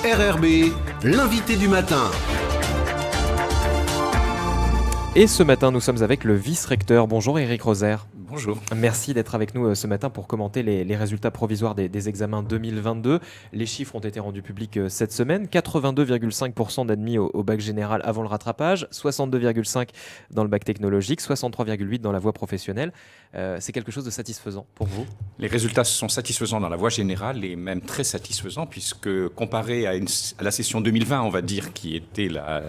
RRB, l'invité du matin. Et ce matin, nous sommes avec le vice-recteur. Bonjour Éric Roser. Bonjour. Merci d'être avec nous ce matin pour commenter les résultats provisoires des examens 2022. Les chiffres ont été rendus publics cette semaine. 82,5% d'admis au bac général avant le rattrapage, 62,5% dans le bac technologique, 63,8% dans la voie professionnelle. C'est quelque chose de satisfaisant pour vous ? Les résultats sont satisfaisants dans la voie générale et même très satisfaisants puisque comparé à la session 2020, on va dire, qui était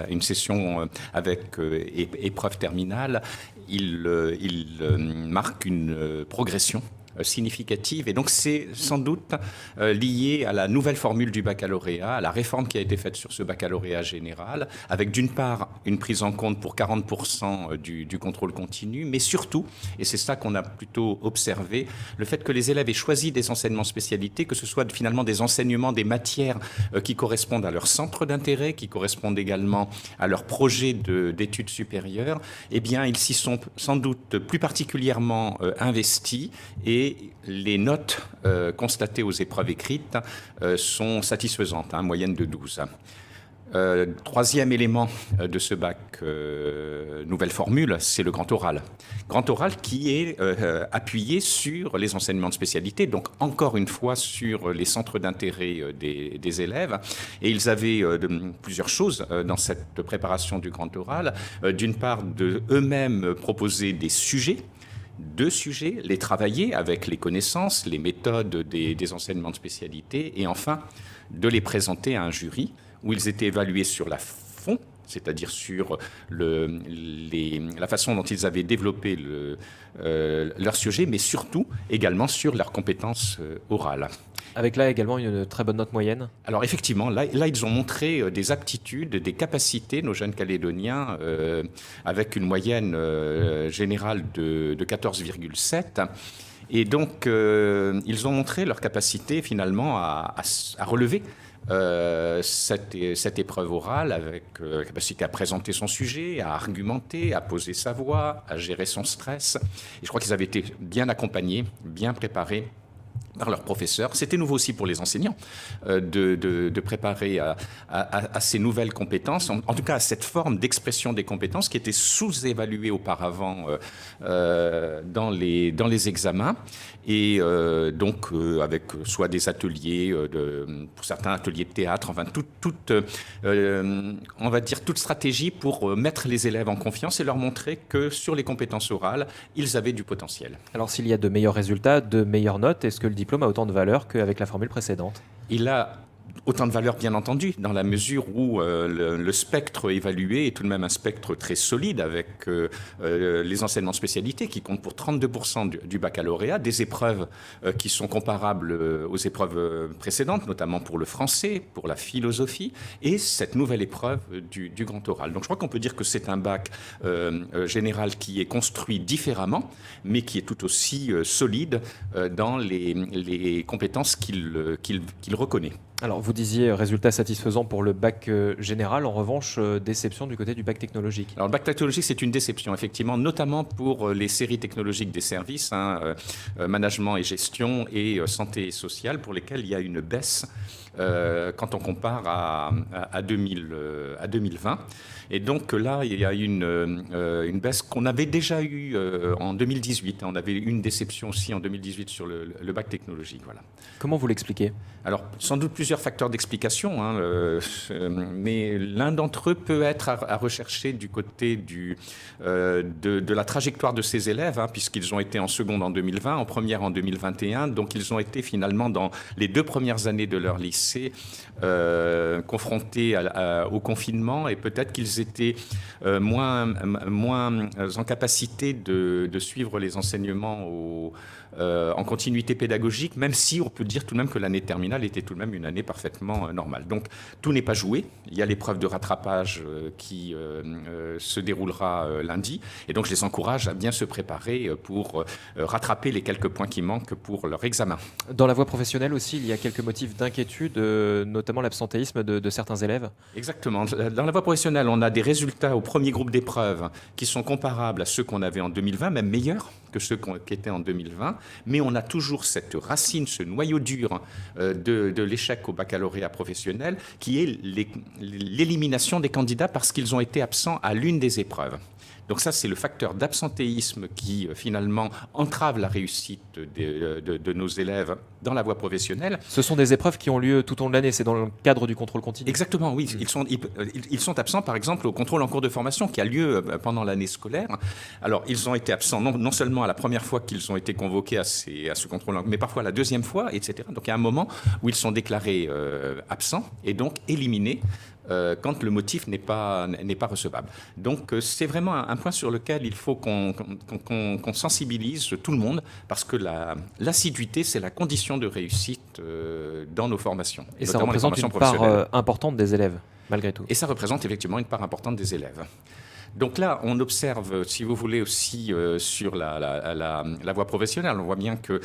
une session avec épreuve terminale, il marque une progression significative. Et donc, c'est sans doute lié à la nouvelle formule du baccalauréat, à la réforme qui a été faite sur ce baccalauréat général, avec d'une part une prise en compte pour 40% du contrôle continu, mais surtout, et c'est ça qu'on a plutôt observé, le fait que les élèves aient choisi des enseignements spécialités, que ce soit finalement des enseignements, des matières qui correspondent à leur centre d'intérêt, qui correspondent également à leur projet d'études supérieures, eh bien, ils s'y sont sans doute plus particulièrement investis et les notes constatées aux épreuves écrites sont satisfaisantes, moyenne de 12. Troisième élément de ce bac, nouvelle formule, c'est le grand oral. Grand oral qui est appuyé sur les enseignements de spécialité, donc encore une fois sur les centres d'intérêt des élèves. Et ils avaient plusieurs choses dans cette préparation du grand oral. D'une part, eux-mêmes proposer des sujets, les travailler avec les connaissances, les méthodes des enseignements de spécialité, et enfin, de les présenter à un jury où ils étaient évalués sur la fond, c'est-à-dire sur la façon dont ils avaient développé leur sujet, mais surtout également sur leurs compétences orales. Avec là également une très bonne note moyenne. Alors effectivement, là ils ont montré des aptitudes, des capacités, nos jeunes Calédoniens, avec une moyenne générale de 14,7. Et donc, ils ont montré leur capacité finalement à relever cette épreuve orale avec la capacité à présenter son sujet, à argumenter, à poser sa voix, à gérer son stress. Et je crois qu'ils avaient été bien accompagnés, bien préparés par leurs professeurs. C'était nouveau aussi pour les enseignants de préparer à ces nouvelles compétences, en tout cas à cette forme d'expression des compétences qui était sous-évaluée auparavant dans les examens. Et donc avec soit des ateliers, pour certains ateliers de théâtre, enfin on va dire toute stratégie pour mettre les élèves en confiance et leur montrer que sur les compétences orales, ils avaient du potentiel. Alors s'il y a de meilleurs résultats, de meilleures notes, est-ce que le diplôme a autant de valeur qu'avec la formule précédente ? Il a autant de valeur, bien entendu, dans la mesure où le spectre évalué est tout de même un spectre très solide avec les enseignements de spécialité qui comptent pour 32% du baccalauréat, des épreuves qui sont comparables aux épreuves précédentes, notamment pour le français, pour la philosophie, et cette nouvelle épreuve du grand oral. Donc je crois qu'on peut dire que c'est un bac général qui est construit différemment, mais qui est tout aussi solide dans les compétences qu'il reconnaît. Alors, vous disiez résultat satisfaisant pour le bac général. En revanche, déception du côté du bac technologique. Alors, le bac technologique, c'est une déception, effectivement, notamment pour les séries technologiques des services, management et gestion et santé et sociale, pour lesquelles il y a une baisse quand on compare à 2020. Et donc là, il y a une baisse qu'on avait déjà eue en 2018. On avait eu une déception aussi en 2018 sur le bac technologique. Voilà. Comment vous l'expliquez ? Alors, sans doute plusieurs facteurs d'explication, mais l'un d'entre eux peut être à rechercher du côté de la trajectoire de ces élèves, puisqu'ils ont été en seconde en 2020, en première en 2021, donc ils ont été finalement dans les 2 premières années de leur lycée confrontés au confinement, et peut-être qu'ils étaient moins en capacité de suivre les enseignements en continuité pédagogique, même si on peut dire tout de même que l'année terminale était tout de même une année parfaitement normale. Donc tout n'est pas joué. Il y a l'épreuve de rattrapage qui se déroulera lundi, et donc je les encourage à bien se préparer pour rattraper les quelques points qui manquent pour leur examen. Dans la voie professionnelle aussi, il y a quelques motifs d'inquiétude, notamment l'absentéisme de certains élèves. Exactement. Dans la voie professionnelle, on a des résultats au premier groupe d'épreuves qui sont comparables à ceux qu'on avait en 2020, même meilleurs, que ceux qui étaient en 2020, mais on a toujours cette racine, ce noyau dur de l'échec au baccalauréat professionnel, qui est l'élimination des candidats parce qu'ils ont été absents à l'une des épreuves. Donc ça, c'est le facteur d'absentéisme qui, finalement, entrave la réussite de nos élèves dans la voie professionnelle. Ce sont des épreuves qui ont lieu tout au long de l'année, c'est dans le cadre du contrôle continu. Exactement, oui. Ils sont absents, par exemple, au contrôle en cours de formation qui a lieu pendant l'année scolaire. Alors, ils ont été absents non seulement à la première fois qu'ils ont été convoqués à ce contrôle, mais parfois la deuxième fois, etc. Donc, il y a un moment où ils sont déclarés absents et donc éliminés quand le motif n'est pas recevable. Donc c'est vraiment un point sur lequel il faut qu'on sensibilise tout le monde, parce que l'assiduité, c'est la condition de réussite dans nos formations. Et ça représente une part importante des élèves, malgré tout. Et ça représente effectivement une part importante des élèves. Donc là, on observe, si vous voulez, aussi sur la voie professionnelle, on voit bien que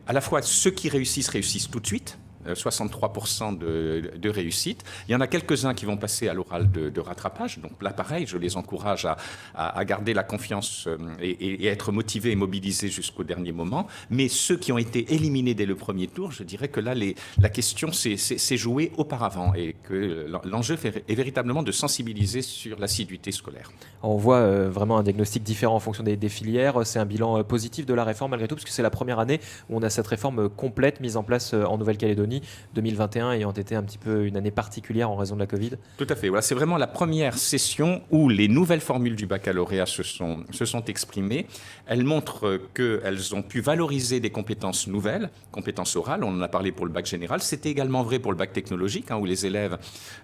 à la fois ceux qui réussissent tout de suite, 63% de réussite. Il y en a quelques-uns qui vont passer à l'oral de rattrapage. Donc là, pareil, je les encourage à garder la confiance et être motivés et mobilisés jusqu'au dernier moment. Mais ceux qui ont été éliminés dès le premier tour, je dirais que là, la question s'est jouée auparavant et que l'enjeu est véritablement de sensibiliser sur l'assiduité scolaire. On voit vraiment un diagnostic différent en fonction des filières. C'est un bilan positif de la réforme malgré tout, parce que c'est la première année où on a cette réforme complète mise en place en Nouvelle-Calédonie, 2021 ayant été un petit peu une année particulière en raison de la Covid. Tout à fait. Voilà, c'est vraiment la première session où les nouvelles formules du baccalauréat se sont exprimées. Elles montrent qu'elles ont pu valoriser des compétences nouvelles, compétences orales, on en a parlé pour le bac général. C'était également vrai pour le bac technologique, où les élèves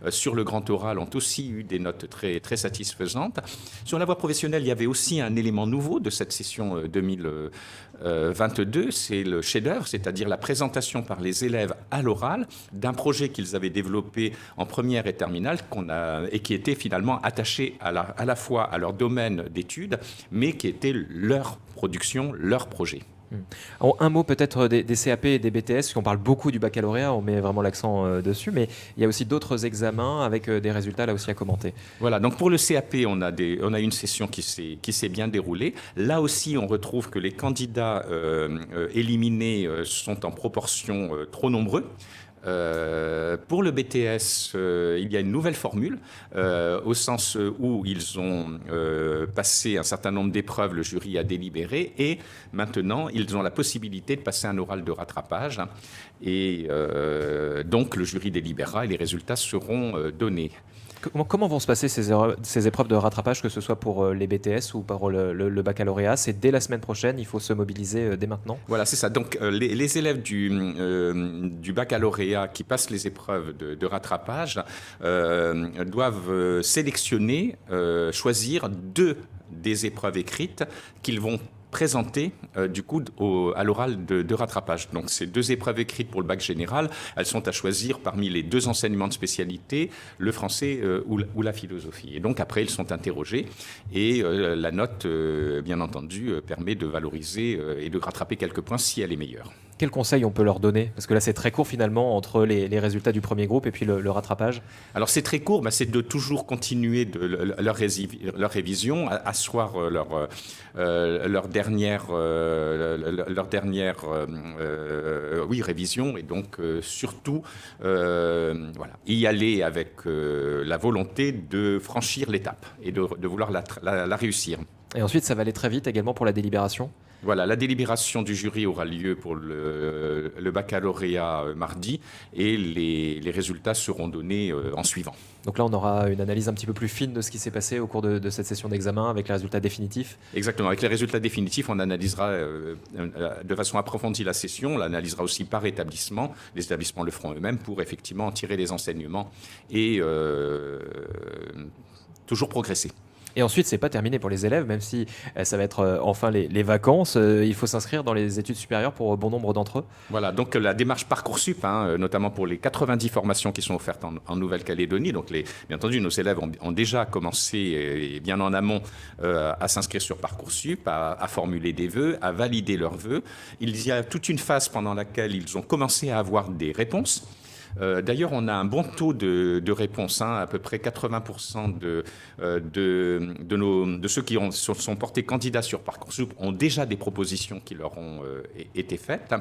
sur le grand oral ont aussi eu des notes très, très satisfaisantes. Sur la voie professionnelle, il y avait aussi un élément nouveau de cette session 2022, c'est le chef-d'œuvre, c'est-à-dire la présentation par les élèves à l'oral d'un projet qu'ils avaient développé en première et terminale et qui était finalement attaché à la fois à leur domaine d'études, mais qui était leur production, leur projet. En un mot peut-être des CAP et des BTS, parce qu'on parle beaucoup du baccalauréat, on met vraiment l'accent dessus, mais il y a aussi d'autres examens avec des résultats là aussi à commenter. Voilà, donc pour le CAP, on a une session qui s'est bien déroulée. Là aussi, on retrouve que les candidats éliminés sont en proportion trop nombreux. Pour le BTS, il y a une nouvelle formule, au sens où ils ont passé un certain nombre d'épreuves, le jury a délibéré, et maintenant, ils ont la possibilité de passer un oral de rattrapage. Et donc, le jury délibérera et les résultats seront donnés. Comment vont se passer ces épreuves de rattrapage, que ce soit pour les BTS ou pour le baccalauréat? C'est dès la semaine prochaine, il faut se mobiliser dès maintenant? Voilà, c'est ça. Donc les élèves du baccalauréat qui passent les épreuves de rattrapage doivent sélectionner, choisir 2 des épreuves écrites qu'ils vont présentées du coup à l'oral de rattrapage. Donc ces 2 épreuves écrites pour le bac général, elles sont à choisir parmi les 2 enseignements de spécialité, le français ou la philosophie. Et donc après, ils sont interrogés et la note, bien entendu, permet de valoriser et de rattraper quelques points si elle est meilleure. Quels conseils on peut leur donner? Parce que là, c'est très court finalement entre les résultats du premier groupe et puis le rattrapage. Alors, c'est très court, c'est de toujours continuer leur révision, asseoir leur dernière révision, et donc surtout y aller avec la volonté de franchir l'étape et de vouloir la réussir. Et ensuite, ça va aller très vite également pour la délibération? Voilà, la délibération du jury aura lieu pour le baccalauréat mardi, et les résultats seront donnés en suivant. Donc là, on aura une analyse un petit peu plus fine de ce qui s'est passé au cours de cette session d'examen avec les résultats définitifs. Exactement, avec les résultats définitifs, on analysera de façon approfondie la session, on l'analysera aussi par établissement, les établissements le feront eux-mêmes pour effectivement en tirer les enseignements et toujours progresser. Et ensuite, c'est pas terminé pour les élèves, même si ça va être enfin les vacances. Il faut s'inscrire dans les études supérieures pour bon nombre d'entre eux. Voilà, donc la démarche Parcoursup, notamment pour les 90 formations qui sont offertes en Nouvelle-Calédonie. Donc, bien entendu, nos élèves ont déjà commencé, et bien en amont, à s'inscrire sur Parcoursup, à formuler des vœux, à valider leurs vœux. Il y a toute une phase pendant laquelle ils ont commencé à avoir des réponses. D'ailleurs, on a un bon taux de réponse, à peu près 80% de ceux qui sont portés candidats sur Parcoursup ont déjà des propositions qui leur ont été faites.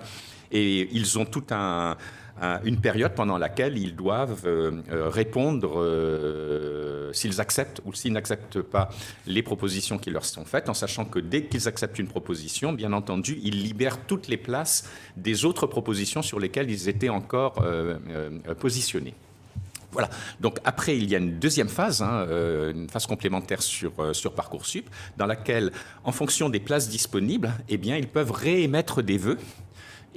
Et ils ont toute une période pendant laquelle ils doivent répondre s'ils acceptent ou s'ils n'acceptent pas les propositions qui leur sont faites, en sachant que dès qu'ils acceptent une proposition, bien entendu, ils libèrent toutes les places des autres propositions sur lesquelles ils étaient encore positionnés. Voilà. Donc après, il y a une deuxième phase, une phase complémentaire sur Parcoursup, dans laquelle, en fonction des places disponibles, eh bien, ils peuvent réémettre des vœux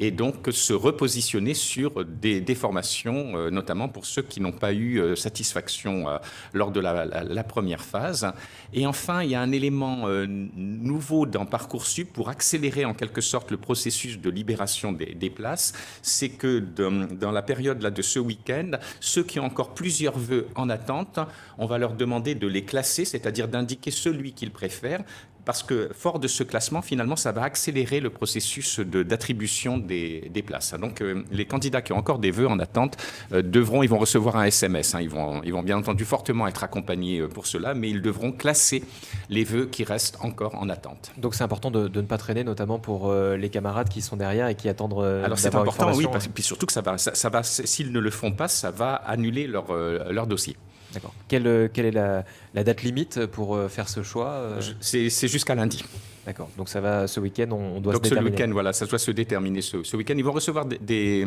et donc se repositionner sur des formations, notamment pour ceux qui n'ont pas eu satisfaction lors de la première phase. Et enfin, il y a un élément nouveau dans Parcoursup pour accélérer en quelque sorte le processus de libération des places, c'est que dans la période là, de ce week-end, ceux qui ont encore plusieurs vœux en attente, on va leur demander de les classer, c'est-à-dire d'indiquer celui qu'ils préfèrent, parce que fort de ce classement, finalement, ça va accélérer le processus d'attribution des places. Donc, les candidats qui ont encore des vœux en attente ils vont recevoir un SMS. Ils vont bien entendu fortement être accompagnés pour cela, mais ils devront classer les vœux qui restent encore en attente. Donc, c'est important de ne pas traîner, notamment pour les camarades qui sont derrière et qui attendent. Alors, c'est important, oui, puis surtout que ça va, s'ils ne le font pas, ça va annuler leur dossier. D'accord. Quelle est la date limite pour faire ce choix C'est jusqu'à lundi. D'accord. Donc ça va, ce week-end, on doit se déterminer. Donc ce week-end, voilà, ça doit se déterminer ce week-end. Ils vont recevoir des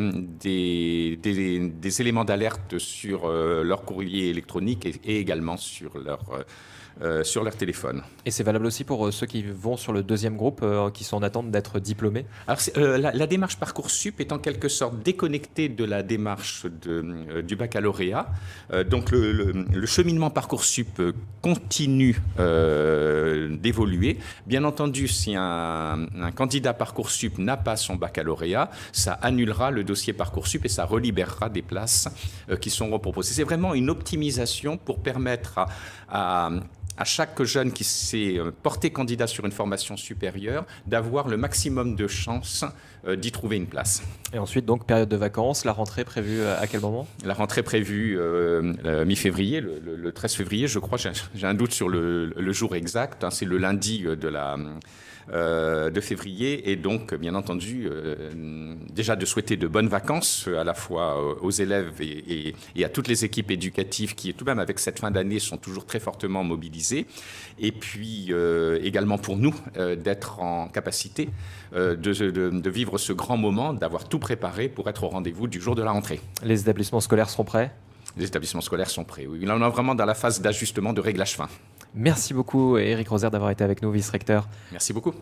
éléments d'alerte sur leur courrier électronique et également sur leur téléphone. Et c'est valable aussi pour ceux qui vont sur le deuxième groupe, qui sont en attente d'être diplômés? Alors, la démarche Parcoursup est en quelque sorte déconnectée de la démarche du baccalauréat. Donc le cheminement Parcoursup continue d'évoluer. Bien entendu, si un candidat Parcoursup n'a pas son baccalauréat, ça annulera le dossier Parcoursup et ça relibérera des places qui sont reproposées. C'est vraiment une optimisation pour permettre à chaque jeune qui s'est porté candidat sur une formation supérieure d'avoir le maximum de chances d'y trouver une place. Et ensuite, donc, période de vacances, la rentrée prévue à quel moment? La rentrée prévue mi-février, le 13 février, je crois, j'ai un doute sur le jour exact, c'est le lundi de février, et donc bien entendu déjà de souhaiter de bonnes vacances à la fois aux élèves et à toutes les équipes éducatives qui tout de même avec cette fin d'année sont toujours très fortement mobilisées, et puis également pour nous d'être en capacité de vivre ce grand moment, d'avoir tout préparé pour être au rendez-vous du jour de la rentrée. Les établissements scolaires seront prêts? Les établissements scolaires sont prêts, oui. Là, on est vraiment dans la phase d'ajustement, de réglage fin. Merci beaucoup, Éric Roser, d'avoir été avec nous, vice-recteur. Merci beaucoup.